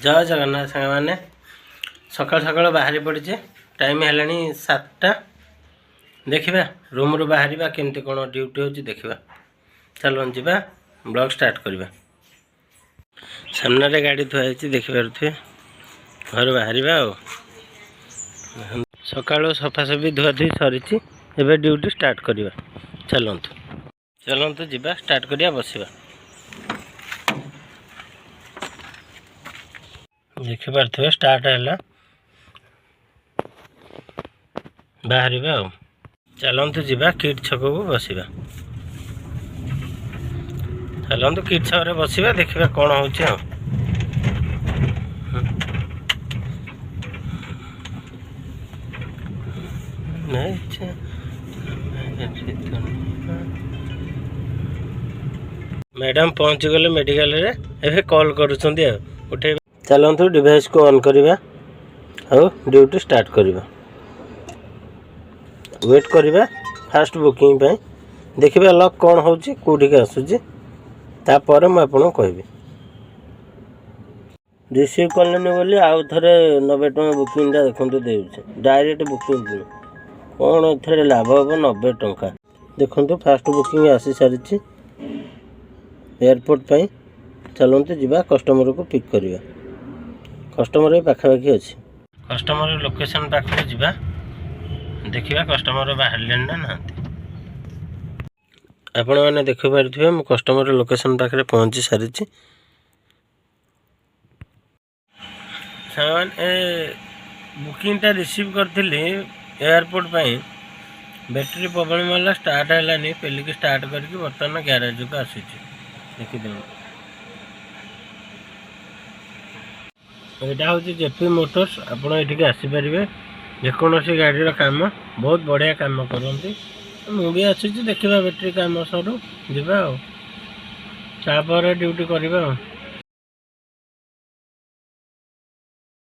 जय जगन्नाथ सांग मैंने सकाल सकाल बाहरी पड़े टाइम है 7टा देखा रूम रू बाहर केमती कौन ड्यूटी हो देखा चलो जा ब्लॉग स्टार्ट करवा सामने गाड़ी थुआई देखिपे घर बाहर सकाल सफासफी धुआधुई सरी एवं ड्यूटी स्टार्ट करवा चलतु चलतु जा स्टार्ट करिया बसवा देखिपे स्टार्ट है बाहर चलतु जा किट छक को बसवा चलतु किट छक बसवा देखा कौन हो मैडम पहुँची गले मेडिकल रे एवं कॉल करुँच उठे चलतु डिवाइस को ऑन करवा और ड्यूटी स्टार्ट करवा वेट करवा फास्ट बुकिंग पे देखिए लक कौन हो कौटिक आसूँ तापर मुझे कहबी रिसीव कले बोली आउ थे 90 टଙ୍କା बुकिंग देखो दे डायरेक्ट बुकिंग कौन थे लाभ हम 90 टଙ୍କା देखो फास्ट बुकिंग आसी सारी एयरपोर्ट पर चलते जा कस्टमर को पिक करवा कस्टमर पाखापाखि अच्छे कस्टमर लोकेशन पाखे जा देखा कस्टमर बाहर ना आपण मैंने देखिपे मु कस्टमर लोकेशन पाखे पहुँची सारी बुकिंगटा रिसीव करी एयरपोर्ट पर बैटेरी प्रॉब्लम है स्टार्ट है पेलिक स्टार्ट करके बर्तमान ग्यारेज को आसी देखीद यहाँ हूँ जेपी मोटर्स आपड़ ये आसीपारे जेकोसी गाड़ी काम बहुत बढ़िया काम करती मुझे आसी देखा बैटेरी काम सरू जा ड्यूटी करवा।